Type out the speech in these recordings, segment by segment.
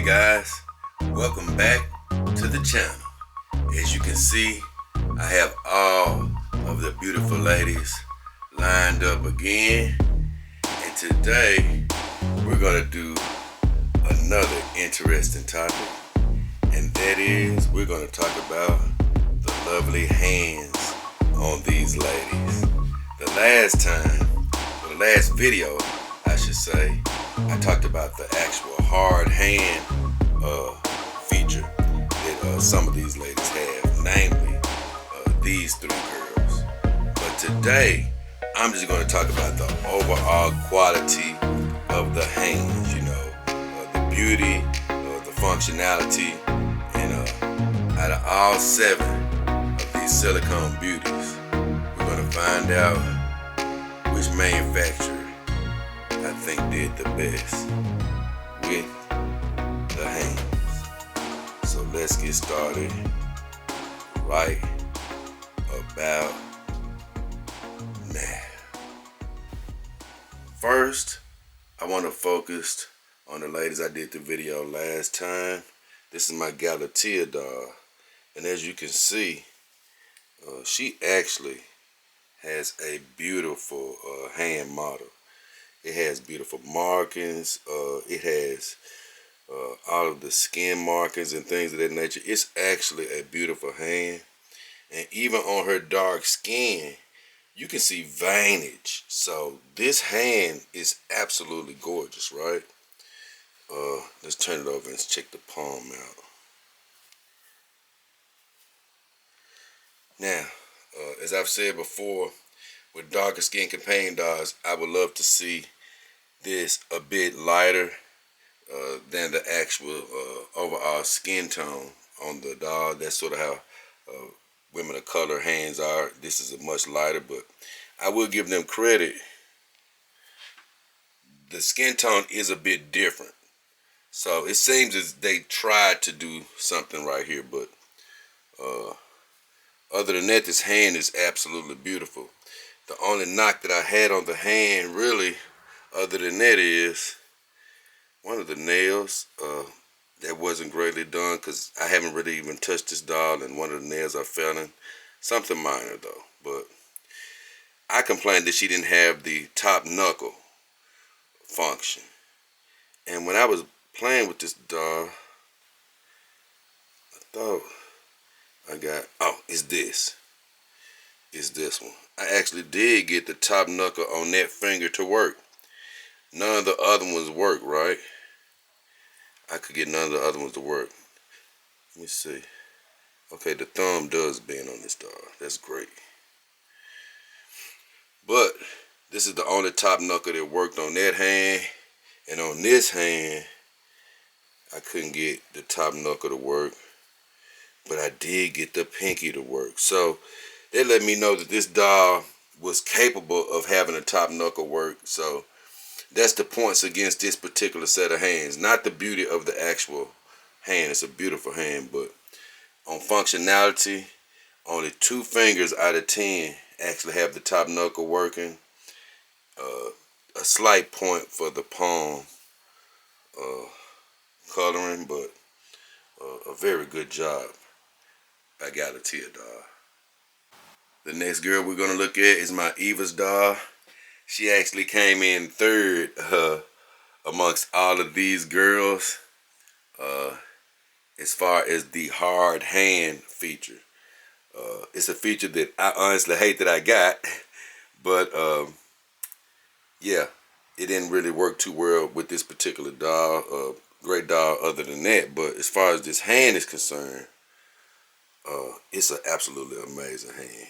Hey guys, welcome back to the channel. As you can see, I have all of the beautiful ladies lined up again, and today we're going to do another interesting topic, and that is we're going to talk about the lovely hands on these ladies. The last video I should say, I talked about the actual hard hand feature that some of these ladies have, namely these three girls. But today, I'm just going to talk about the overall quality of the hands, the beauty, the functionality, and out of all 7 of these silicone beauties, we're going to find out which manufacturer I think did the best with the hands. So let's get started right about now. First, I want to focus on the ladies I did the video last time. This is my Galatia doll, and as you can see, she actually has a beautiful hand model. It has beautiful markings. It has all of the skin markings and things of that nature. It's actually a beautiful hand. And even on her dark skin, you can see veinage. So this hand is absolutely gorgeous, right? Let's turn it over and check the palm out. Now, as I've said before, with darker skin companion dolls, I would love to see this a bit lighter than the actual overall skin tone on the doll. That's sort of how women of color hands are. This is a much lighter, but I will give them credit. The skin tone is a bit different. So it seems as they tried to do something right here, but other than that, this hand is absolutely beautiful. The only knock that I had on the hand, really, other than that, is one of the nails that wasn't greatly done, because I haven't really even touched this doll, and one of the nails I fell in. Something minor though, but I complained that she didn't have the top knuckle function. And when I was playing with this doll, I thought it's this. It's this one. I actually did get the top knuckle on that finger to work. None of the other ones work, right? I could get none of the other ones to work. Let me see. Okay, the thumb does bend on this doll. That's great. But this is the only top knuckle that worked on that hand. And on this hand, I couldn't get the top knuckle to work. But I did get the pinky to work. So that let me know that this doll was capable of having a top knuckle work. So that's the points against this particular set of hands. Not the beauty of the actual hand. It's a beautiful hand, but on functionality, only 2 fingers out of 10 actually have the top knuckle working. A slight point for the palm coloring, but a very good job by Galatia doll. The next girl we're going to look at is my Eva's doll. She actually came in third amongst all of these girls as far as the hard hand feature. It's a feature that I honestly hate that I got, but yeah, it didn't really work too well with this particular doll. Great doll other than that, but as far as this hand is concerned, it's an absolutely amazing hand.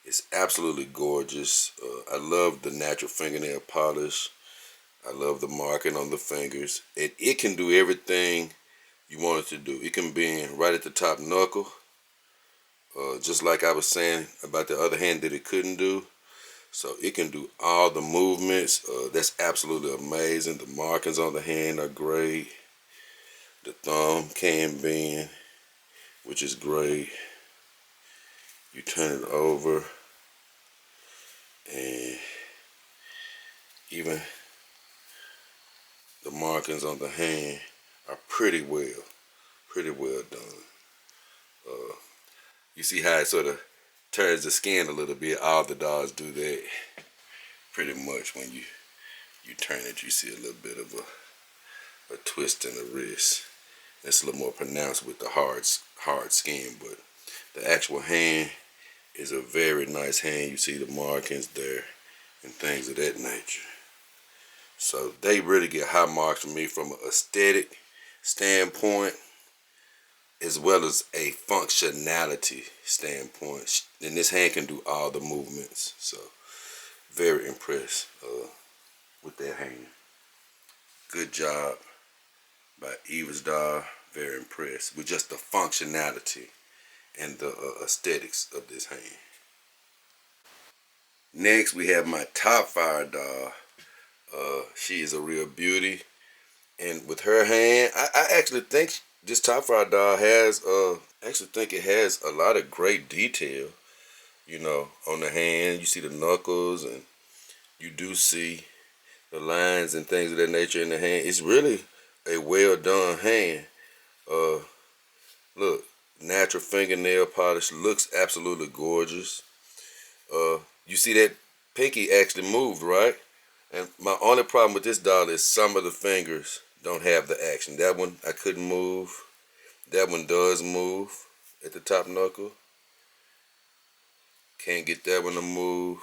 It's absolutely gorgeous. I love the natural fingernail polish. I love the marking on the fingers. It can do everything you want it to do. It can bend right at the top knuckle, just like I was saying about the other hand that it couldn't do. So it can do all the movements. That's absolutely amazing. The markings on the hand are great. The thumb can bend, which is great. You turn it over, and even the markings on the hand are pretty well done. You see how it sort of turns the skin a little bit. All the dolls do that pretty much. When you turn it, you see a little bit of a twist in the wrist. It's a little more pronounced with the hard skin, but the actual hand is a very nice hand. You see the markings there and things of that nature. So they really get high marks from me from an aesthetic standpoint as well as a functionality standpoint. And this hand can do all the movements. So very impressed with that hand. Good job by Eva's doll. Very impressed with just the functionality and the aesthetics of this hand. Next we have my Topfire doll. She is a real beauty, and with her hand, I actually think this Topfire doll has actually think it has a lot of great detail. You know, on the hand, you see the knuckles, and you do see the lines and things of that nature in the hand. It's really a well done hand. Look, natural fingernail polish, looks absolutely gorgeous. You see that pinky actually moved, right? And my only problem with this doll is some of the fingers don't have the action. That one I couldn't move. That one does move at the top knuckle. Can't get that one to move.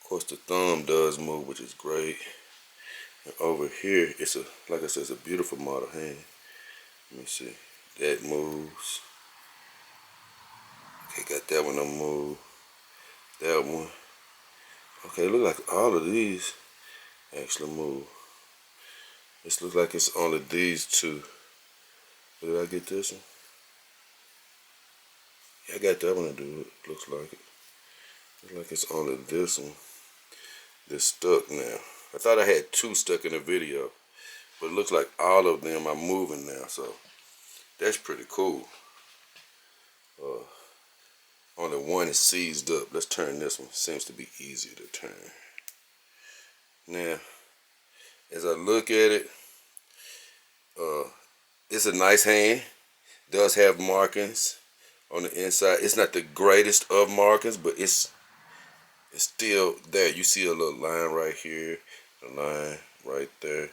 Of course the thumb does move, which is great. And over here, it's like I said, it's a beautiful model hand. Let me see. That moves. Okay, got that one to move. That one. Okay, look like all of these actually move. This looks like it's only these two. Did I get this one? Yeah, I got that one to do it. Looks like it. Looks like it's only this one that's stuck now. I thought I had two stuck in the video, but it looks like all of them are moving now, so that's pretty cool. Only one is seized up. Let's turn this one. Seems to be easier to turn. Now, as I look at it, it's a nice hand. Does have markings on the inside. It's not the greatest of markings, but it's still there. You see a little line right here, a line right there.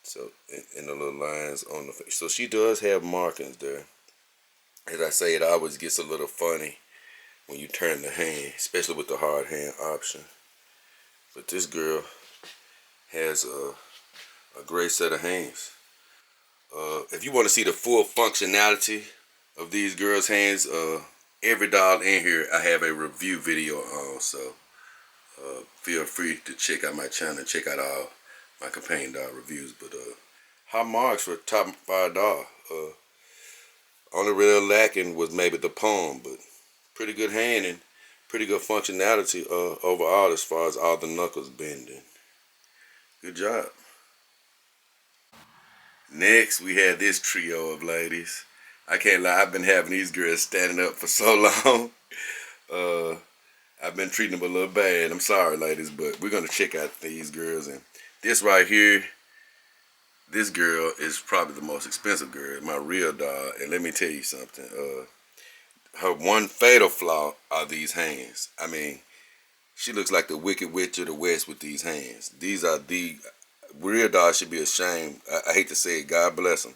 So, and the little lines on the face. So she does have markings there. As I say, it always gets a little funny when you turn the hand, especially with the hard hand option. But this girl has a great set of hands. If you want to see the full functionality of these girls' hands, every doll in here I have a review video on, so feel free to check out my channel and check out all my companion doll reviews. But high marks for Topfire doll. Only real lacking was maybe the palm, but pretty good hand and pretty good functionality overall as far as all the knuckles bending. Good job. Next, we have this trio of ladies. I can't lie, I've been having these girls standing up for so long. I've been treating them a little bad. I'm sorry, ladies, but we're going to check out these girls. And this right here, this girl is probably the most expensive girl, my real doll. And let me tell you something. Her one fatal flaw are these hands. I mean, she looks like the Wicked Witch of the West with these hands. These are the real dolls should be ashamed. I hate to say it, God bless them,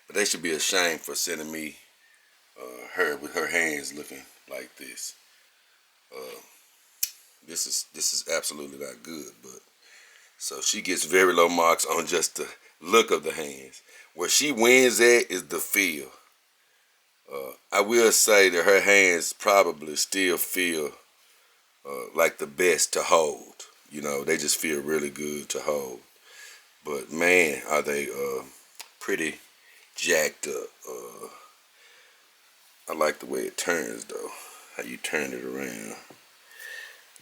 but they should be ashamed for sending me her with her hands looking like this. This is absolutely not good. But so she gets very low marks on just the look of the hands. Where she wins at is the feel. I will say that her hands probably still feel like the best to hold. You know, they just feel really good to hold. But man, are they pretty jacked up. I like the way it turns though. How you turn it around.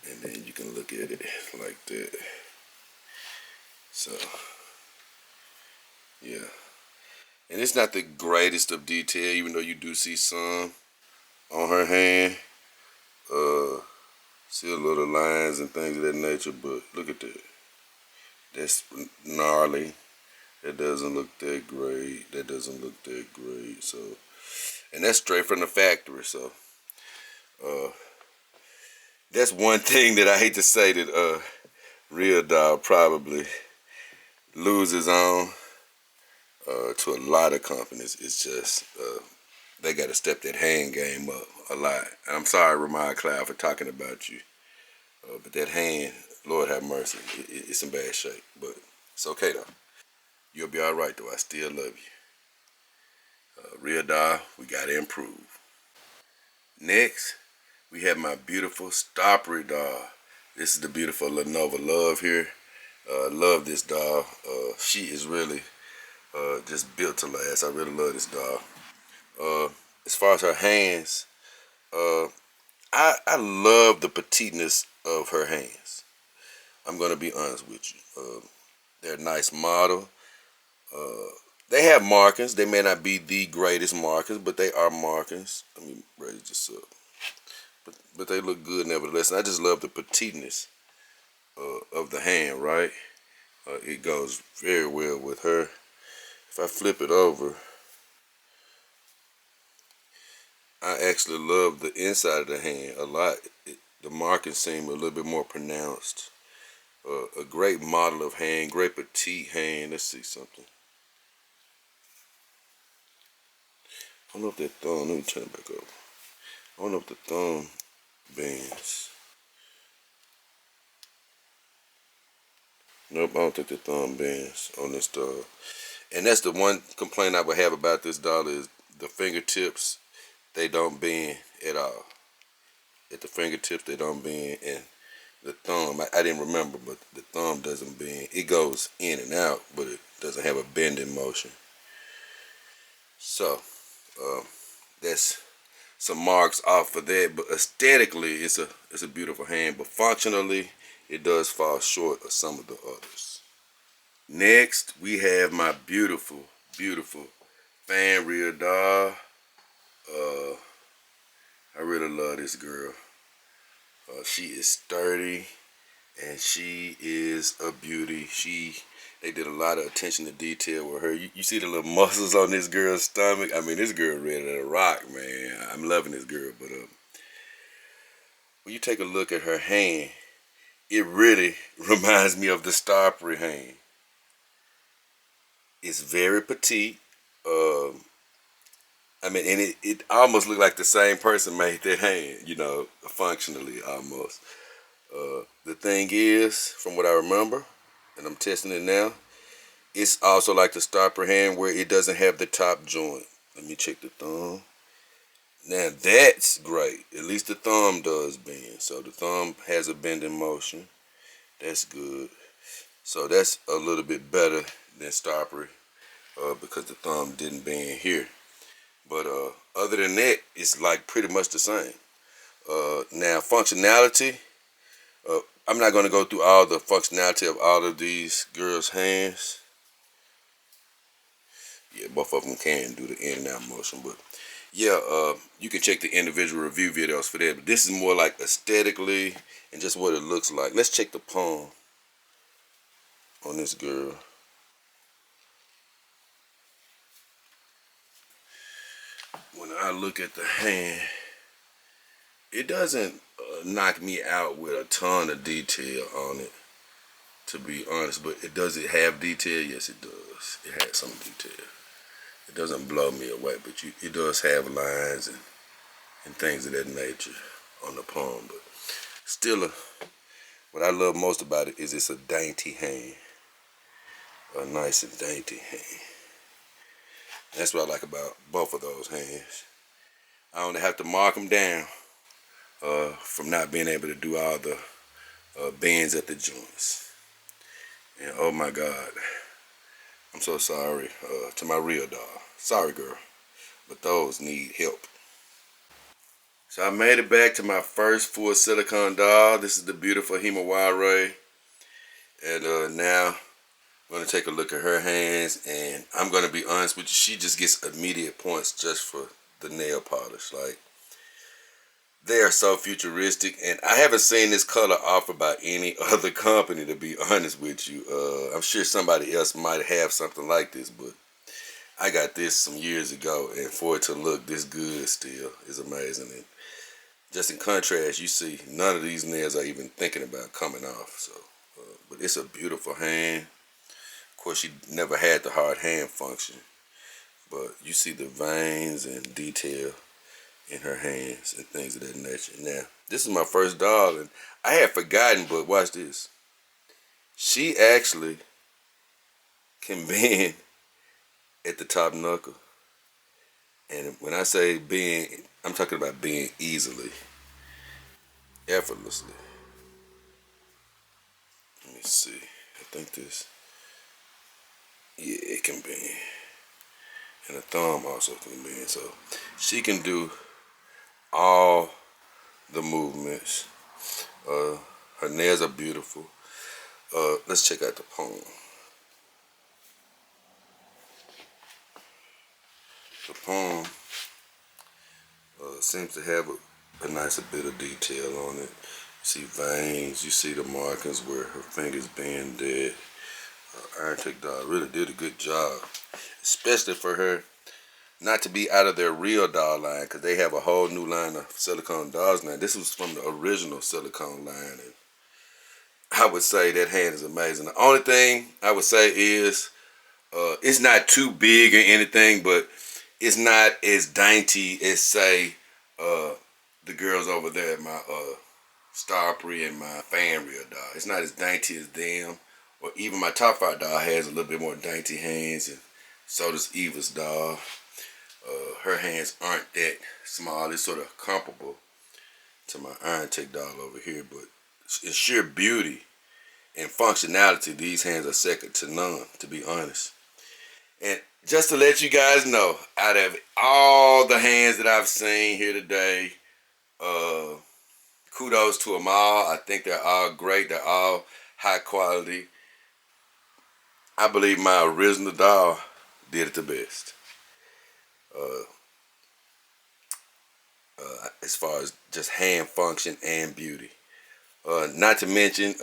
And then you can look at it like that. So, yeah. And it's not the greatest of detail, even though you do see some on her hand. See a little lines and things of that nature, but look at that. That's gnarly. That doesn't look that great. That doesn't look that great. So, and that's straight from the factory. So, uh, that's one thing that I hate to say that Real Doll probably loses on to a lot of companies. It's just they got to step that hand game up a lot. And I'm sorry, Ramon Cloud, for talking about you, but that hand, Lord have mercy, it's in bad shape. But it's okay though. You'll be all right though. I still love you. Real Doll, we got to improve. Next, we have my beautiful Stoppery doll. This is the beautiful Lenovo Love here. Love this doll. She is really just built to last. I really love this doll. As far as her hands, I love the petiteness of her hands. I'm gonna be honest with you. They're a nice model. They have markings. They may not be the greatest markings, but they are markings. Let me raise this up. But they look good nevertheless. And I just love the petiteness of the hand, right? It goes very well with her. If I flip it over, I actually love the inside of the hand a lot. The markings seem a little bit more pronounced. A great model of hand, great petite hand. Let's see something. I don't know if that thumb, let me turn it back over. I don't know if the thumb bends. Nope, I don't think the thumb bends on this doll. And that's the one complaint I would have about this doll is the fingertips, they don't bend at all. At the fingertips, they don't bend. And the thumb, I didn't remember, but the thumb doesn't bend. It goes in and out, but it doesn't have a bending motion. So, that's some marks off for that. But aesthetically, it's a beautiful hand. But functionally, it does fall short of some of the others. Next, we have my beautiful, beautiful fan real doll. I really love this girl. She is sturdy, and she is a beauty. They did a lot of attention to detail with her. You see the little muscles on this girl's stomach. I mean, this girl ready to rock, man. I'm loving this girl. But when you take a look at her hand, it really reminds me of the Stoppery hand. It's very petite. I mean, and it almost looked like the same person made that hand, functionally almost. The thing is, from what I remember, and I'm testing it now, it's also like the Stopper hand where it doesn't have the top joint. Let me check the thumb. Now that's great. At least the thumb does bend. So the thumb has a bending motion. That's good. So that's a little bit better than Stoppery because the thumb didn't bend here. But other than that, it's like pretty much the same. Now functionality, I'm not going to go through all the functionality of all of these girls' hands. Yeah, both of them can do the in and out motion, but yeah, you can check the individual review videos for that. But this is more like aesthetically and just what it looks like. Let's check the palm on this girl. When I look at the hand, it doesn't knock me out with a ton of detail on it, to be honest. But does it have detail? Yes, it does. It has some detail. It doesn't blow me away, but it does have lines and things of that nature on the palm. But still, what I love most about it is it's a dainty hand. A nice and dainty hand. That's what I like about both of those hands. I only have to mark them down from not being able to do all the bends at the joints. And oh my God, I'm so sorry to my real doll. Sorry, girl, but those need help. So I made it back to my first full silicone doll. This is the beautiful Hemare. And now I'm going to take a look at her hands. And I'm going to be honest with you, she just gets immediate points just for the nail polish. Like, They are so futuristic, and I haven't seen this color offered by any other company, to be honest with you. I'm sure somebody else might have something like this, but I got this some years ago, and for it to look this good still is amazing. And just in contrast, you see none of these nails are even thinking about coming off. So, but it's a beautiful hand. Of course, she never had the hard hand function, but you see the veins and detail in her hands and things of that nature. Now, this is my first doll, and I had forgotten, but watch this. She actually can bend at the top knuckle. And when I say bend, I'm talking about bend easily, effortlessly. Let me see. I think this, yeah, it can bend. And the thumb also can bend. So she can do all the movements. Her nails are beautiful. Let's check out the palm. The palm seems to have a nice bit of detail on it. You see veins, you see the markings where her fingers bend dead. Iron Tech doll really did a good job, especially for her not to be out of their real doll line, because they have a whole new line of silicone dolls now. This was from the original silicone line, and I would say that hand is amazing. The only thing I would say is it's not too big or anything, but it's not as dainty as, say, the girls over there at my Stoppery and my Fanreal doll. It's not as dainty as them, or even my Topfire doll has a little bit more dainty hands, and so does Eva's doll. Her hands aren't that small. It's sort of comparable to my Iron Tech doll over here, but in sheer beauty and functionality, these hands are second to none, to be honest. And just to let you guys know, out of all the hands that I've seen here today, kudos to them all. I think they're all great. They're all high quality. I believe my original doll did it the best. As far as just hand function and beauty. Not to mention,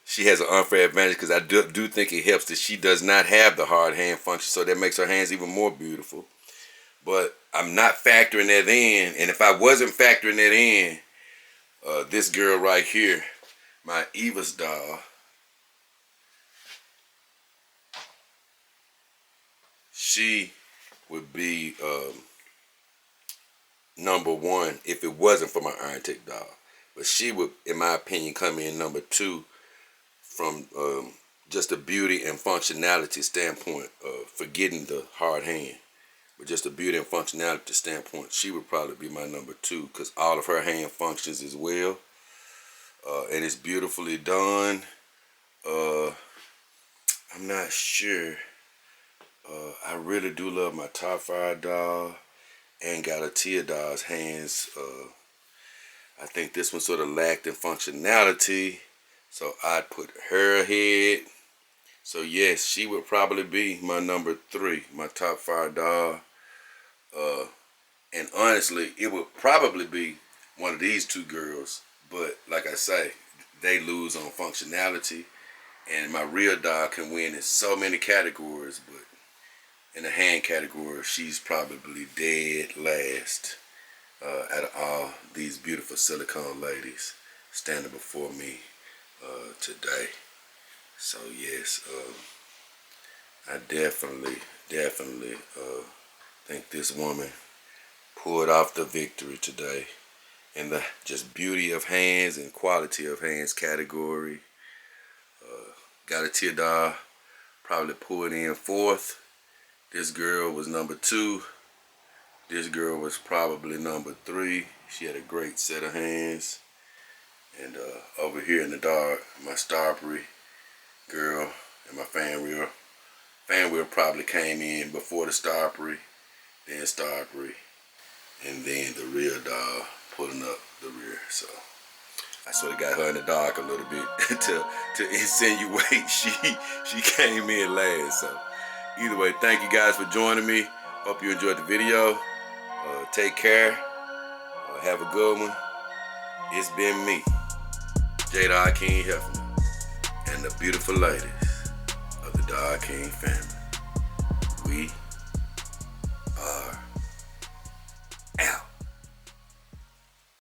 she has an unfair advantage, because I do think it helps that she does not have the hard hand function, so that makes her hands even more beautiful. But I'm not factoring that in, and if I wasn't factoring that in, this girl right here, my Eva's doll, she would be number one if it wasn't for my Iron Tech doll. But she would, in my opinion, come in number two from just the beauty and functionality standpoint, forgetting the hard hand. But just the beauty and functionality standpoint, she would probably be my number two, because all of her hand functions as well. And it's beautifully done. I'm not sure. I really do love my Topfire doll and Galatia doll's hands. I think this one sort of lacked in functionality, so I'd put her ahead. So yes, she would probably be my number three, my Topfire doll. And honestly, it would probably be one of these two girls, but like I say, they lose on functionality, and my real doll can win in so many categories, but in the hand category, she's probably dead last out of all these beautiful silicone ladies standing before me today. So yes, I definitely think this woman pulled off the victory today in the just beauty of hands and quality of hands category. Got a tear doll, probably pulled in fourth. This girl was number two. This girl was probably number three. She had a great set of hands. And over here in the dark, my Stoppery girl and my Fanreal. Fanreal probably came in before the Stoppery, then Stoppery, and then the real doll pulling up the rear. So I sort of got her in the dark a little bit to insinuate she came in last. So either way, thank you guys for joining me. Hope you enjoyed the video. Take care. Have a good one. It's been me, JayDollKingHefner, and the beautiful ladies of the Doll King family. We